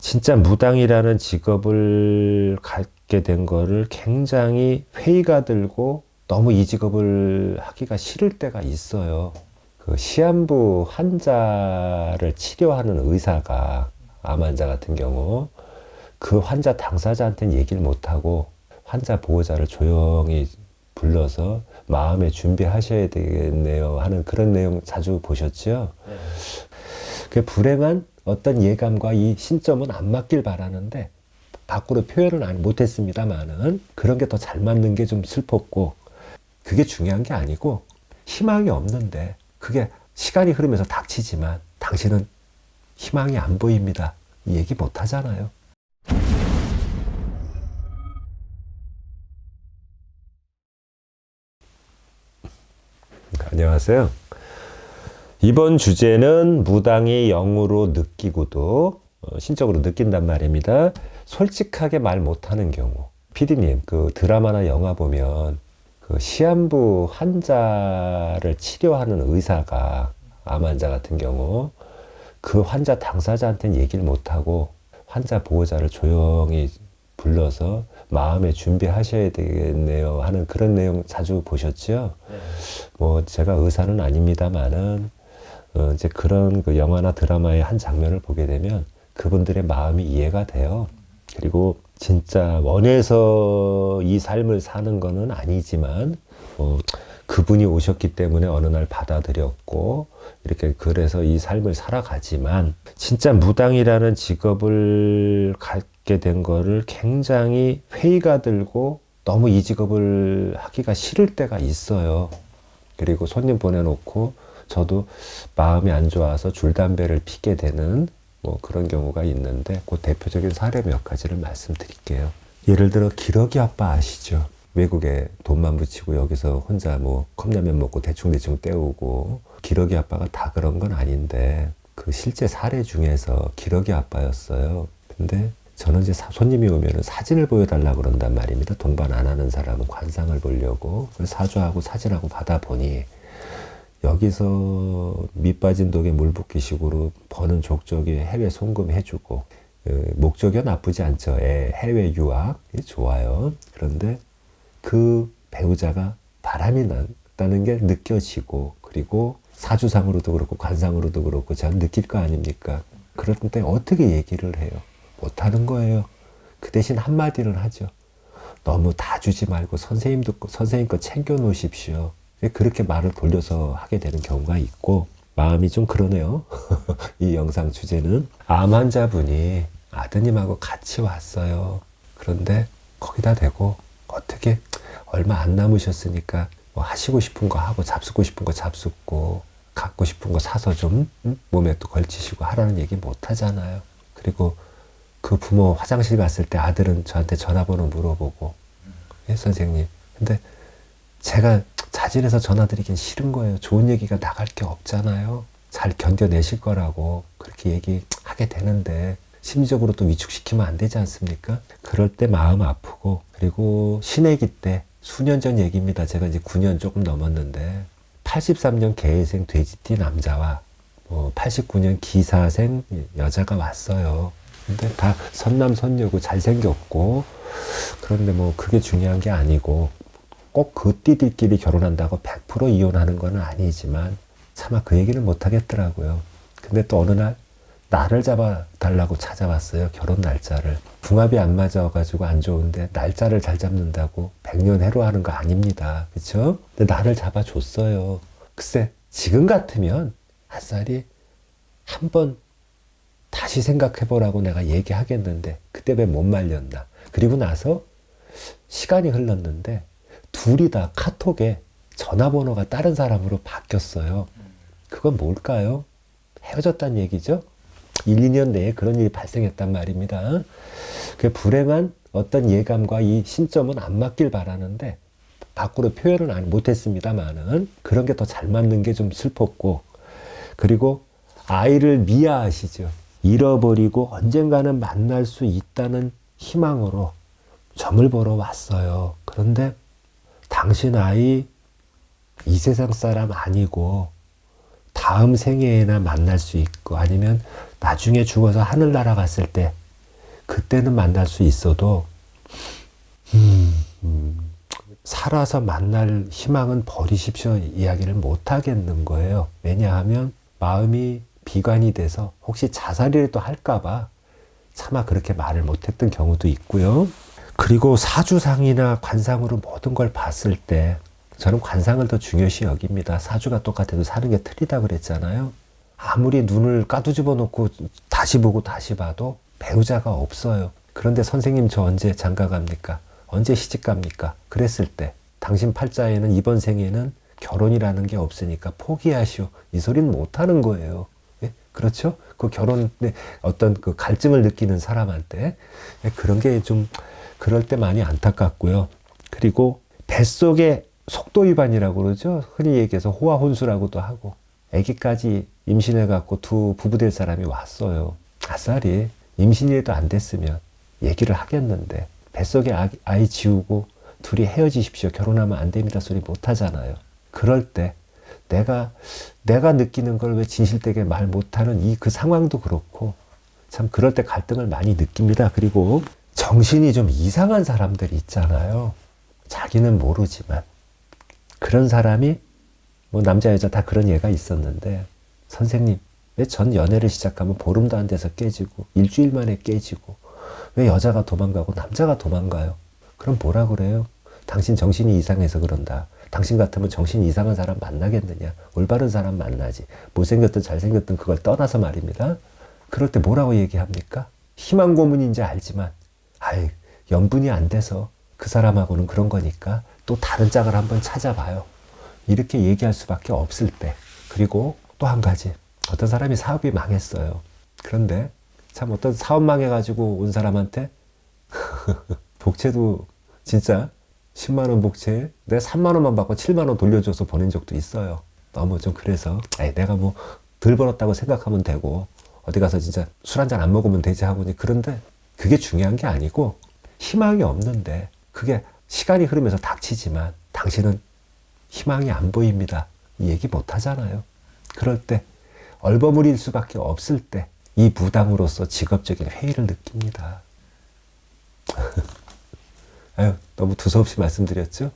진짜 무당이라는 직업을 갖게 된 거를 굉장히 회의가 들고 너무 이 직업을 하기가 싫을 때가 있어요. 그 시한부 환자를 치료하는 의사가, 암 환자 같은 경우 그 환자 당사자한테는 얘기를 못하고 환자 보호자를 조용히 불러서 마음에 준비하셔야 되겠네요 하는 그런 내용 자주 보셨죠? 그 불행한 어떤 예감과 이 신점은 안 맞길 바라는데 밖으로 표현은 못했습니다만은 그런 게 더 잘 맞는 게 좀 슬펐고, 그게 중요한 게 아니고 희망이 없는데 그게 시간이 흐르면서 닥치지만 당신은 희망이 안 보입니다, 이 얘기 못 하잖아요. 안녕하세요. 이번 주제는 무당이 영으로 느끼고도 신적으로 느낀단 말입니다. 솔직하게 말 못하는 경우. PD님, 그 드라마나 영화 보면 그 시한부 환자를 치료하는 의사가, 암 환자 같은 경우 그 환자 당사자한테는 얘기를 못하고 환자 보호자를 조용히 불러서 마음에 준비하셔야 되겠네요 하는 그런 내용 자주 보셨죠? 뭐 제가 의사는 아닙니다만은 이제 그런 그 영화나 드라마의 한 장면을 보게 되면 그분들의 마음이 이해가 돼요. 그리고 진짜 원해서 이 삶을 사는 거는 아니지만 그분이 오셨기 때문에 어느 날 받아들였고 이렇게 그래서 이 삶을 살아가지만, 진짜 무당이라는 직업을 갖게 된 거를 굉장히 회의가 들고 너무 이 직업을 하기가 싫을 때가 있어요. 그리고 손님 보내놓고 저도 마음이 안 좋아서 줄담배를 피게 되는 뭐 그런 경우가 있는데, 그 대표적인 사례 몇 가지를 말씀드릴게요. 예를 들어 기러기 아빠 아시죠? 외국에 돈만 붙이고 여기서 혼자 뭐 컵라면 먹고 대충대충 때우고, 기러기 아빠가 다 그런 건 아닌데 그 실제 사례 중에서 기러기 아빠였어요. 근데 저는 이제 손님이 오면은 사진을 보여달라고 그런단 말입니다. 동반 안 하는 사람은 관상을 보려고. 사주하고 사진하고 받아보니 여기서 밑빠진 독에 물 붓기 식으로 버는 족적이 해외 송금해주고, 목적이 나쁘지 않죠. 해외 유학 좋아요. 그런데 그 배우자가 바람이 났다는 게 느껴지고, 그리고 사주상으로도 그렇고 관상으로도 그렇고 저는 느낄 거 아닙니까? 그런데 어떻게 얘기를 해요? 못하는 거예요. 그 대신 한마디는 하죠. 너무 다 주지 말고 선생님 거 챙겨 놓으십시오. 그렇게 말을 돌려서 하게 되는 경우가 있고, 마음이 좀 그러네요. 이 영상 주제는 암 환자분이 아드님하고 같이 왔어요. 그런데 거기다 대고 어떻게 얼마 안 남으셨으니까 뭐 하시고 싶은 거 하고 잡수고 싶은 거 잡수고 갖고 싶은 거 사서 좀 몸에 또 걸치시고 하라는 얘기 못 하잖아요. 그리고 그 부모 화장실 갔을 때 아들은 저한테 전화번호 물어보고, 예, 선생님. 근데 제가 자진해서 전화드리긴 싫은 거예요. 좋은 얘기가 나갈 게 없잖아요. 잘 견뎌내실 거라고 그렇게 얘기하게 되는데 심리적으로 또 위축시키면 안 되지 않습니까? 그럴 때 마음 아프고, 그리고 신해기 때 수년 전 얘기입니다. 제가 이제 9년 조금 넘었는데 83년 개해생 돼지띠 남자와 89년 기사생 여자가 왔어요. 근데 다 선남선녀고 잘생겼고, 그런데 뭐 그게 중요한 게 아니고 꼭 그 띠들끼리 결혼한다고 100% 이혼하는 건 아니지만 차마 그 얘기를 못 하겠더라고요. 근데 또 어느 날 날을 잡아달라고 찾아왔어요. 결혼 날짜를. 궁합이 안 맞아가지고 안 좋은데 날짜를 잘 잡는다고 100년 해로하는 거 아닙니다. 그쵸? 근데 날을 잡아줬어요. 글쎄 지금 같으면 아싸리 한번 다시 생각해보라고 내가 얘기하겠는데 그때 왜 못 말렸나. 그리고 나서 시간이 흘렀는데 둘이 다 카톡에 전화번호가 다른 사람으로 바뀌었어요. 그건 뭘까요? 헤어졌다는 얘기죠? 1, 2년 내에 그런 일이 발생했단 말입니다. 그 불행한 어떤 예감과 이 신점은 안 맞길 바라는데 밖으로 표현은 못했습니다만은 그런 게 더 잘 맞는 게 좀 슬펐고, 그리고 아이를 미아하시죠. 잃어버리고 언젠가는 만날 수 있다는 희망으로 점을 보러 왔어요. 그런데 당신 아이 이 세상 사람 아니고 다음 생애에나 만날 수 있고, 아니면 나중에 죽어서 하늘나라 갔을 때 그때는 만날 수 있어도 살아서 만날 희망은 버리십시오 이야기를 못 하겠는 거예요. 왜냐하면 마음이 비관이 돼서 혹시 자살이라도 할까봐 차마 그렇게 말을 못했던 경우도 있고요. 그리고 사주상이나 관상으로 모든 걸 봤을 때 저는 관상을 더 중요시 여깁니다. 사주가 똑같아도 사는 게 틀리다 그랬잖아요. 아무리 눈을 까두집어 놓고 다시 보고 다시 봐도 배우자가 없어요. 그런데 선생님 저 언제 장가 갑니까? 언제 시집 갑니까? 그랬을 때 당신 팔자에는 이번 생에는 결혼이라는 게 없으니까 포기하시오. 이 소리는 못하는 거예요. 예? 그렇죠? 그 결혼에 어떤 그 갈증을 느끼는 사람한테 그런 게 좀 그럴 때 많이 안타깝고요. 그리고 뱃속에 속도 위반이라고 그러죠. 흔히 얘기해서 호화혼수라고도 하고 아기까지 임신해갖고 두 부부 될 사람이 왔어요. 아싸리 임신이라도 안 됐으면 얘기를 하겠는데 뱃속에 아이 지우고 둘이 헤어지십시오. 결혼하면 안 됩니다. 소리 못 하잖아요. 그럴 때 내가 느끼는 걸 왜 진실되게 말 못하는 그 상황도 그렇고 참 그럴 때 갈등을 많이 느낍니다. 그리고 정신이 좀 이상한 사람들이 있잖아요. 자기는 모르지만 그런 사람이 뭐 남자 여자 다 그런 예가 있었는데 선생님 왜 전 연애를 시작하면 보름도 안 돼서 깨지고 일주일 만에 깨지고 왜 여자가 도망가고 남자가 도망가요? 그럼 뭐라 그래요? 당신 정신이 이상해서 그런다. 당신 같으면 정신이 이상한 사람 만나겠느냐? 올바른 사람 만나지. 못생겼든 잘생겼든 그걸 떠나서 말입니다. 그럴 때 뭐라고 얘기합니까? 희망 고문인지 알지만 아이 연분이 안 돼서 그 사람하고는 그런 거니까 또 다른 짝을 한번 찾아봐요. 이렇게 얘기할 수밖에 없을 때. 그리고 또 한 가지. 어떤 사람이 사업이 망했어요. 그런데 참 어떤 사업 망해가지고 온 사람한테 복채도 진짜 10만 원 복채에 내가 3만 원만 받고 7만 원 돌려줘서 보낸 적도 있어요. 너무 좀 그래서 내가 뭐 덜 벌었다고 생각하면 되고 어디 가서 진짜 술 한잔 안 먹으면 되지 하고. 그런데 그게 중요한 게 아니고 희망이 없는데 그게 시간이 흐르면서 닥치지만 당신은 희망이 안 보입니다. 이 얘기 못 하잖아요. 그럴 때 얼버무릴 수밖에 없을 때 이 무당으로서 직업적인 회의를 느낍니다. 아유, 너무 두서없이 말씀드렸죠?